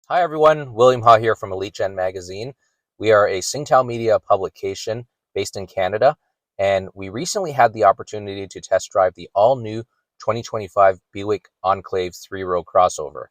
Hi everyone, William Ha here from Elite Gen Magazine. We are a Singtel Media publication based in Canada, and we recently had the opportunity to test drive the all-new 2025 Buick Enclave three-row crossover.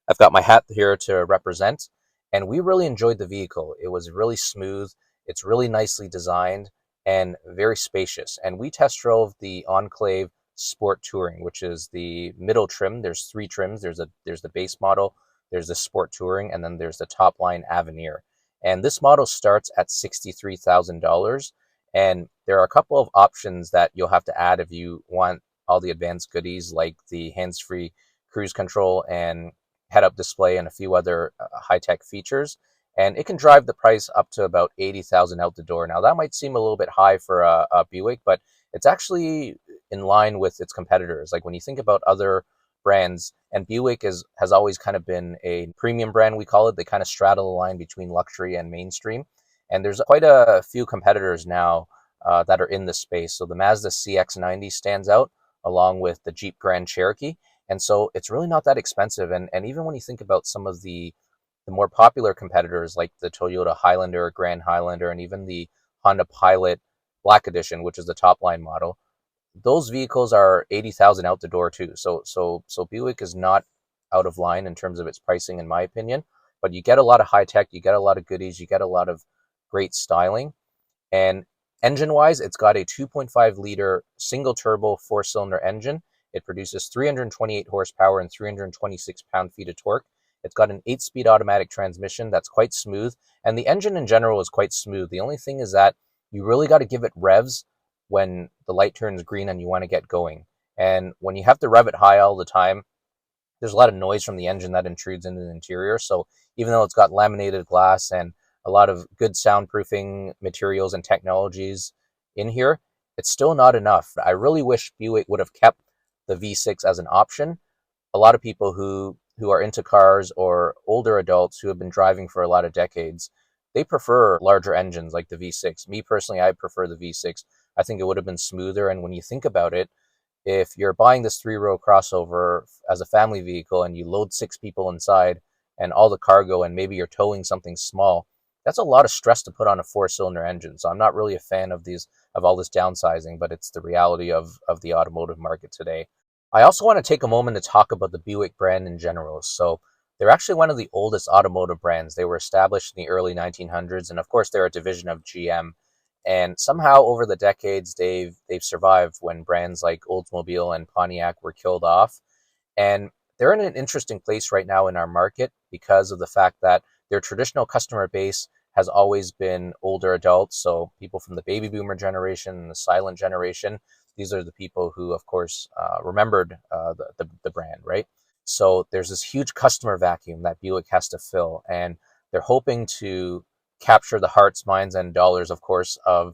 I've got my hat here to represent, and we really enjoyed the vehicle. It was really smooth, it's really nicely designed, and very spacious. And we test drove the Enclave Sport Touring, which is the middle trim. There's three trims. There's the base model, there's the Sport Touring, and then there's the top line Avenir. And this model starts at $63,000. And there are a couple of options that you'll have to add if you want all the advanced goodies like the hands-free cruise control and head-up display and a few other high-tech features. And it can drive the price up to about $80,000 out the door. Now that might seem a little bit high for a Buick, but it's actually in line with its competitors. Like when you think about other brands, and Buick has always kind of been a premium brand, we call it. They kind of straddle the line between luxury and mainstream. And there's quite a few competitors now that are in this space. So the Mazda CX-90 stands out along with the Jeep Grand Cherokee. And so it's really not that expensive. And even when you think about some of the more popular competitors like the Toyota Highlander, Grand Highlander, and even the Honda Pilot Black Edition, which is the top line model, those vehicles are 80,000 out the door too. So Buick is not out of line in terms of its pricing, in my opinion. But you get a lot of high tech, you get a lot of goodies, you get a lot of great styling. And engine wise, it's got a 2.5 liter single turbo four cylinder engine. It produces 328 horsepower and 326 pound feet of torque. It's got an 8-speed automatic transmission that's quite smooth. And the engine in general is quite smooth. The only thing is that you really got to give it revs when the light turns green and you want to get going. And when you have to rev it high all the time, there's a lot of noise from the engine that intrudes into the interior. So even though it's got laminated glass and a lot of good soundproofing materials and technologies in here, it's still not enough. I really wish Buick would have kept the V6 as an option. A lot of people who are into cars or older adults who have been driving for a lot of decades, they prefer larger engines like the V6. Me personally, I prefer the V6. I think it would have been smoother. And when you think about it, if you're buying this three-row crossover as a family vehicle and you load six people inside and all the cargo and maybe you're towing something small, that's a lot of stress to put on a four-cylinder engine. So I'm not really a fan of all this downsizing, but it's the reality of the automotive market today. I also want to take a moment to talk about the Buick brand in general. So they're actually one of the oldest automotive brands. They were established in the early 1900s, and of course they're a division of GM. And somehow over the decades, they've survived when brands like Oldsmobile and Pontiac were killed off. And they're in an interesting place right now in our market because of the fact that their traditional customer base has always been older adults. So people from the baby boomer generation and the silent generation, these are the people who, of course, remembered the brand, right? So there's this huge customer vacuum that Buick has to fill. And they're hoping to capture the hearts, minds, and dollars, of course, of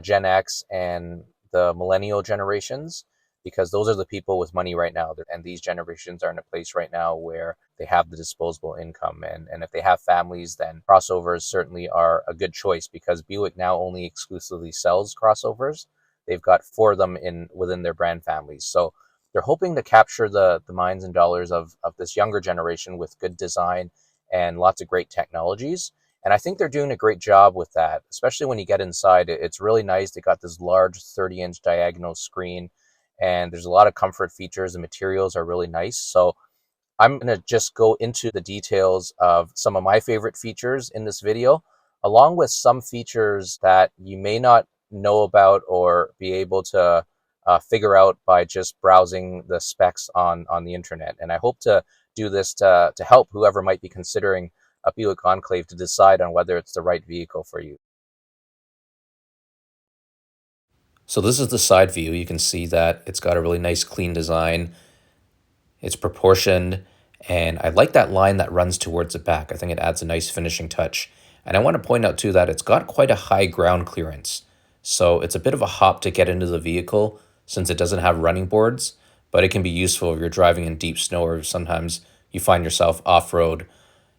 Gen X and the millennial generations, because those are the people with money right now. And these generations are in a place right now where they have the disposable income. And if they have families, then crossovers certainly are a good choice because Buick now only exclusively sells crossovers. They've got four of them within their brand families. So they're hoping to capture the minds and dollars of this younger generation with good design and lots of great technologies. And I think they're doing a great job with that, especially when you get inside. It's really nice. They got this large 30-inch diagonal screen, and there's a lot of comfort features. The materials are really nice. So I'm going to just go into the details of some of my favorite features in this video, along with some features that you may not know about or be able to figure out by just browsing the specs on the internet. And I hope to do this to help whoever might be considering a Buick Enclave to decide on whether it's the right vehicle for you. So this is the side view. You can see that it's got a really nice clean design. It's proportioned, and I like that line that runs towards the back. I think it adds a nice finishing touch. And I want to point out too that it's got quite a high ground clearance. So it's a bit of a hop to get into the vehicle since it doesn't have running boards, but it can be useful if you're driving in deep snow or sometimes you find yourself off-road.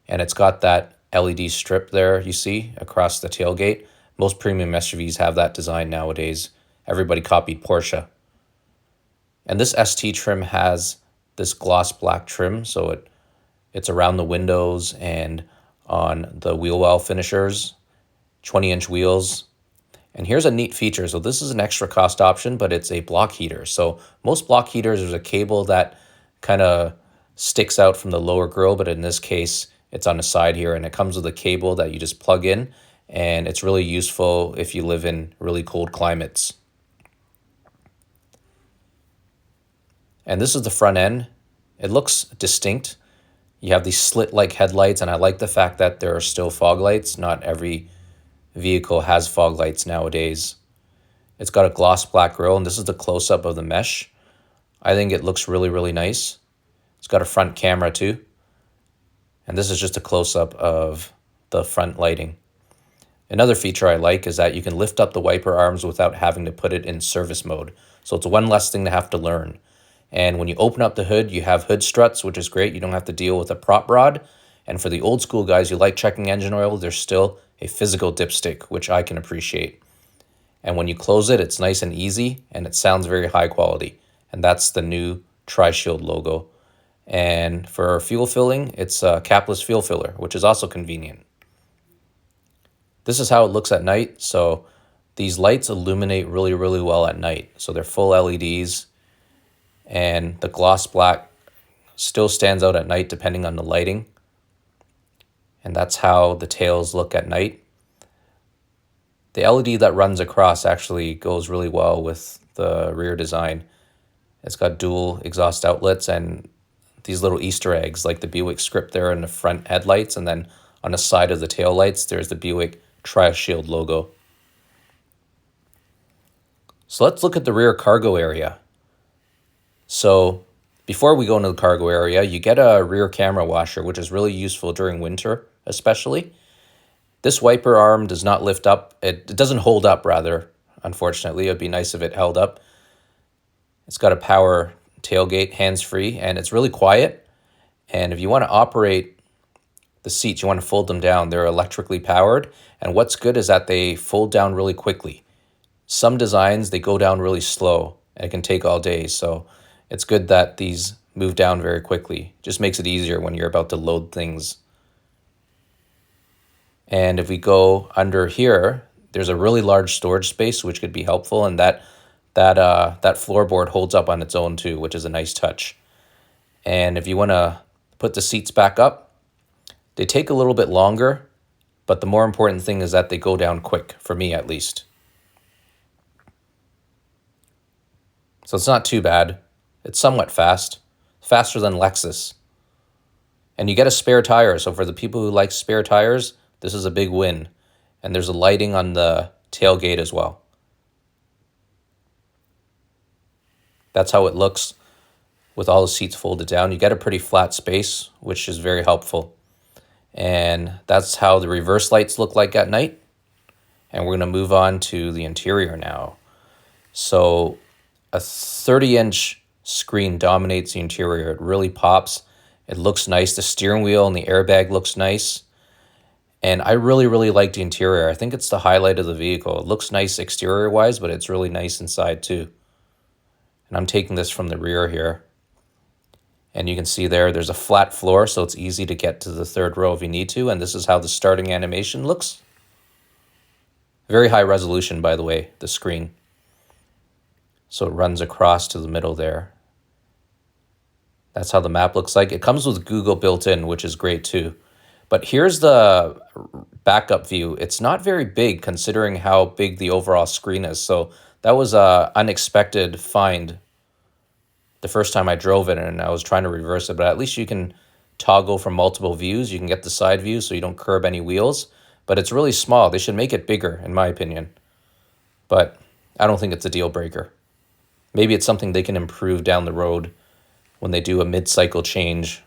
And it's got that LED strip there you see across the tailgate. Most premium SUVs have that design nowadays. Everybody copied Porsche. And this ST trim has this gloss black trim, so it It's around the windows and on the wheel well finishers, 20-inch wheels. And here's a neat feature. So this is an extra cost option, but it's a block heater. So most block heaters, there's a cable that kind of sticks out from the lower grill, but in this case, it's on the side here, and it comes with a cable that you just plug in, and it's really useful if you live in really cold climates. And this is the front end. It looks distinct. You have these slit-like headlights, and I like the fact that there are still fog lights. Not every vehicle has fog lights nowadays. It's got a gloss black grille, and this is the close-up of the mesh. I think it looks really, really nice. It's got a front camera too. And this is just a close-up of the front lighting. Another feature I like is that you can lift up the wiper arms without having to put it in service mode. So it's one less thing to have to learn. And when you open up the hood, you have hood struts, which is great. You don't have to deal with a prop rod. And for the old school guys who like checking engine oil, there's still a physical dipstick, which I can appreciate. And when you close it, it's nice and easy, and it sounds very high quality. And that's the new Tri-Shield logo. And for fuel filling, it's a capless fuel filler, which is also convenient. This is how it looks at night. So these lights illuminate really, really well at night. So they're full LEDs, and the gloss black still stands out at night depending on the lighting. And that's how the tails look at night. The LED that runs across actually goes really well with the rear design. It's got dual exhaust outlets and these little Easter eggs like the Buick script there in the front headlights, and then on the side of the tail lights there's the Buick Tri-Shield logo. So let's look at the rear cargo area. So before we go into the cargo area, you get a rear camera washer, which is really useful during winter especially. This wiper arm does not lift up. It doesn't hold up, rather, unfortunately. It would be nice if it held up. It's got a power tailgate, hands-free, and it's really quiet. And if you want to operate the seats, you want to fold them down. They're electrically powered. And what's good is that they fold down really quickly. Some designs, they go down really slow, and it can take all day. So it's good that these move down very quickly. Just makes it easier when you're about to load things. And if we go under here, there's a really large storage space, which could be helpful. And that floorboard holds up on its own too, which is a nice touch. And if you want to put the seats back up, they take a little bit longer, but the more important thing is that they go down quick, for me at least. So it's not too bad. It's somewhat fast, faster than Lexus. And you get a spare tire. So for the people who like spare tires, this is a big win. And there's a lighting on the tailgate as well. That's how it looks with all the seats folded down. You get a pretty flat space, which is very helpful. And that's how the reverse lights look like at night. And we're going to move on to the interior now. So a 30-inch screen dominates the interior. It really pops. It looks nice. The steering wheel and the airbag looks nice. And I really, really like the interior. I think it's the highlight of the vehicle. It looks nice exterior-wise, but it's really nice inside too. And I'm taking this from the rear here. And you can see there's a flat floor, so it's easy to get to the third row if you need to. And this is how the starting animation looks. Very high resolution, by the way, the screen. So it runs across to the middle there. That's how the map looks like. It comes with Google built in, which is great too. But here's the backup view. It's not very big considering how big the overall screen is. So that was an unexpected find the first time I drove it, and I was trying to reverse it. But at least you can toggle from multiple views. You can get the side view so you don't curb any wheels. But it's really small. They should make it bigger, in my opinion. But I don't think it's a deal breaker. Maybe it's something they can improve down the road when they do a mid-cycle change.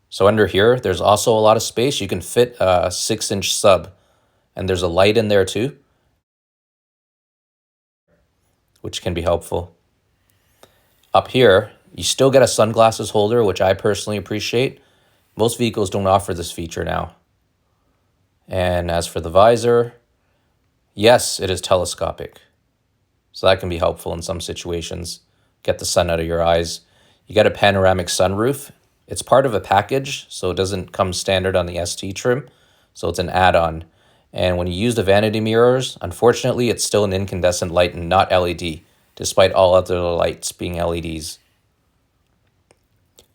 So under here, there's also a lot of space. You can fit a 6-inch sub, and there's a light in there too, which can be helpful. Up here, you still get a sunglasses holder, which I personally appreciate. Most vehicles don't offer this feature now. And as for the visor, yes, it is telescopic. So that can be helpful in some situations. Get the sun out of your eyes. You get a panoramic sunroof. It's part of a package, so it doesn't come standard on the ST trim. So it's an add-on. And when you use the vanity mirrors, unfortunately, it's still an incandescent light and not LED, despite all other lights being LEDs.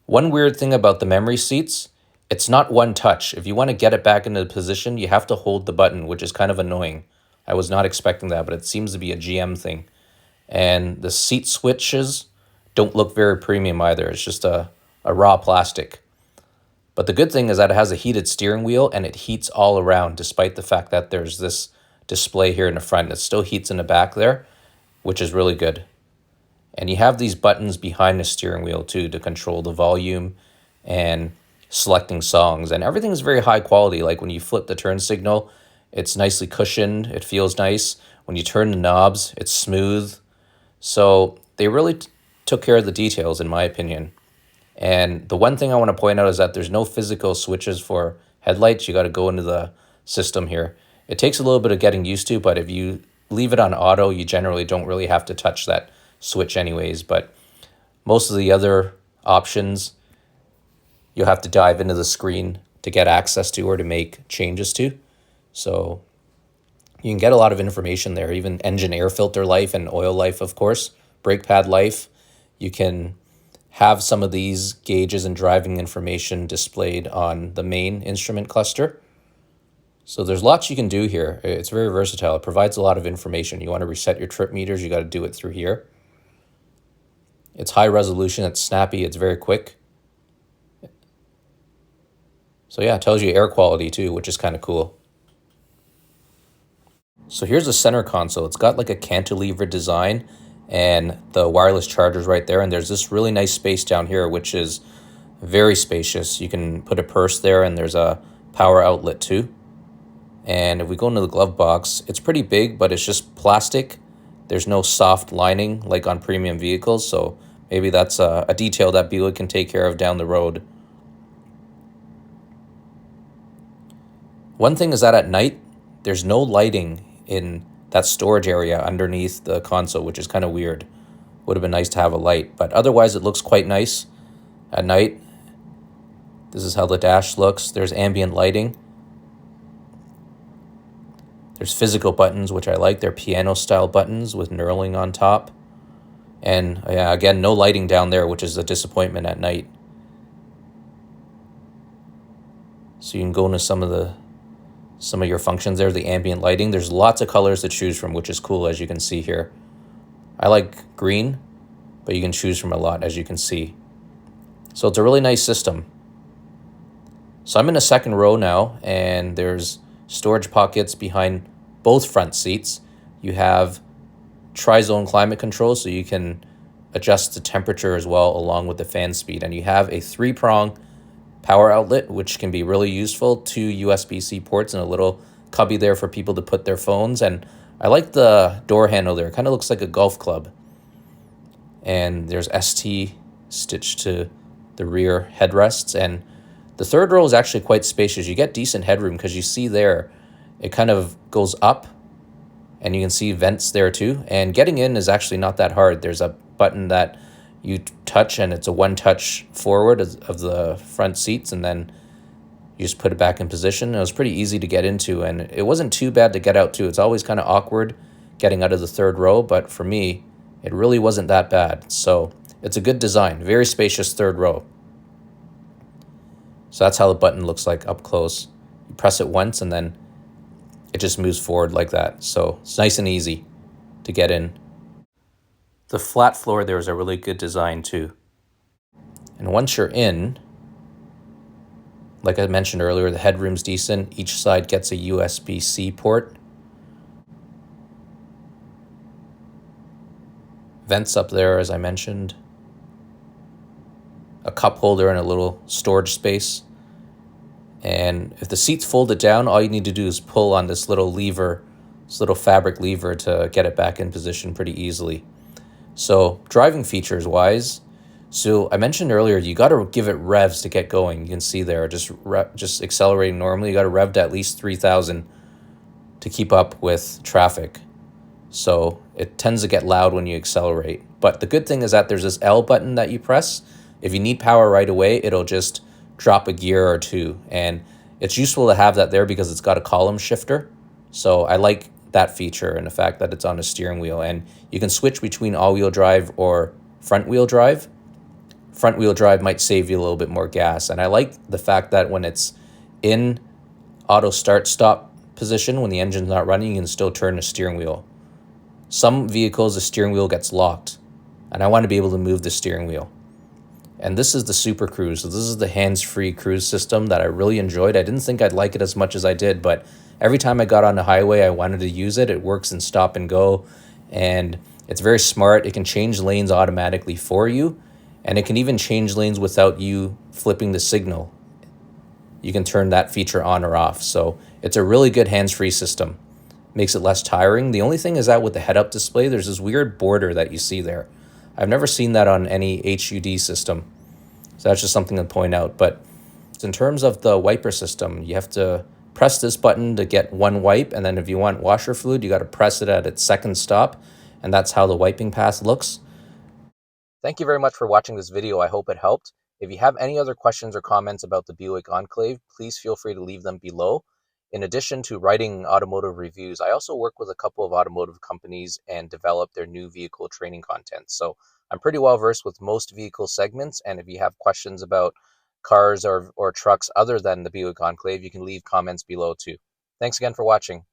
One weird thing about the memory seats, it's not one touch. If you want to get it back into the position, you have to hold the button, which is kind of annoying. I was not expecting that, but it seems to be a GM thing. And the seat switches don't look very premium either. It's just a raw plastic. But the good thing is that it has a heated steering wheel and it heats all around, despite the fact that there's this display here in the front. It still heats in the back there, which is really good. And you have these buttons behind the steering wheel too to control the volume and selecting songs. And everything is very high quality. Like when you flip the turn signal, it's nicely cushioned. It feels nice. When you turn the knobs, it's smooth. So they really took care of the details, in my opinion. And the one thing I want to point out is that there's no physical switches for headlights. You got to go into the system here. It takes a little bit of getting used to, but if you leave it on auto, you generally don't really have to touch that switch anyways. But most of the other options, you'll have to dive into the screen to get access to or to make changes to. So you can get a lot of information there, even engine air filter life and oil life, of course, brake pad life. You can have some of these gauges and driving information displayed on the main instrument cluster. So there's lots you can do here. It's very versatile. It provides a lot of information. You want to reset your trip meters, you got to do it through here. It's high resolution, it's snappy, it's very quick. So yeah, it tells you air quality too, which is kind of cool. So here's the center console. It's got like a cantilever design and the wireless charger's right there. And there's this really nice space down here, which is very spacious. You can put a purse there and there's a power outlet too. And if we go into the glove box, it's pretty big, but it's just plastic. There's no soft lining like on premium vehicles. So maybe that's a detail that Buick can take care of down the road. One thing is that at night, there's no lighting in that storage area underneath the console, which is kind of weird. Would have been nice to have a light, but otherwise it looks quite nice at night. This is how the dash looks. There's ambient lighting. There's physical buttons, which I like. They're piano-style buttons with knurling on top. And yeah, again, no lighting down there, which is a disappointment at night. So you can go into some of your functions there, the ambient lighting. There's lots of colors to choose from, which is cool, as you can see here. I like green, but you can choose from a lot, as you can see. So it's a really nice system. So I'm in the second row now, and there's storage pockets behind both front seats. You have tri-zone climate control, so you can adjust the temperature as well along with the fan speed. And you have a 3-prong power outlet, which can be really useful. 2 USB-C ports and a little cubby there for people to put their phones. And I like the door handle there. It kind of looks like a golf club. And there's ST stitched to the rear headrests. And the third row is actually quite spacious. You get decent headroom because you see there, it kind of goes up and you can see vents there too. And getting in is actually not that hard. There's a button that you touch and it's a one-touch forward of the front seats, and then you just put it back in position. And it was pretty easy to get into, and it wasn't too bad to get out too. It's always kind of awkward getting out of the third row, but for me, it really wasn't that bad. So it's a good design, very spacious third row. So that's how the button looks like up close. You press it once and then it just moves forward like that. So it's nice and easy to get in. The flat floor there is a really good design too. And once you're in, like I mentioned earlier, the headroom's decent. Each side gets a USB-C port. Vents up there, as I mentioned. A cup holder and a little storage space. And if the seat's folded down, all you need to do is pull on this little lever, this little fabric lever, to get it back in position pretty easily. So driving features wise, so I mentioned earlier, you got to give it revs to get going. You can see there, just accelerating normally. You got to rev to at least 3,000 to keep up with traffic. So it tends to get loud when you accelerate. But the good thing is that there's this L button that you press if you need power right away, it'll just drop a gear or two. And it's useful to have that there because it's got a column shifter. So I like that feature and the fact that it's on a steering wheel. And you can switch between all-wheel drive or front-wheel drive. Front-wheel drive might save you a little bit more gas. And I like the fact that when it's in auto start-stop position, when the engine's not running, you can still turn the steering wheel. Some vehicles, the steering wheel gets locked, and I want to be able to move the steering wheel. And this is the Super Cruise. So this is the hands-free cruise system that I really enjoyed. I didn't think I'd like it as much as I did, but every time I got on the highway, I wanted to use it. It works in stop and go, and it's very smart. It can change lanes automatically for you, and it can even change lanes without you flipping the signal. You can turn that feature on or off. So it's a really good hands-free system. Makes it less tiring. The only thing is that with the head-up display, there's this weird border that you see there. I've never seen that on any HUD system. So that's just something to point out. But in terms of the wiper system, you have to press this button to get one wipe. And then if you want washer fluid, you got to press it at its second stop. And that's how the wiping path looks. Thank you very much for watching this video. I hope it helped. If you have any other questions or comments about the Buick Enclave, please feel free to leave them below. In addition to writing automotive reviews, I also work with a couple of automotive companies and develop their new vehicle training content. So I'm pretty well versed with most vehicle segments. And if you have questions about cars or trucks other than the Buick Enclave, you can leave comments below too. Thanks again for watching.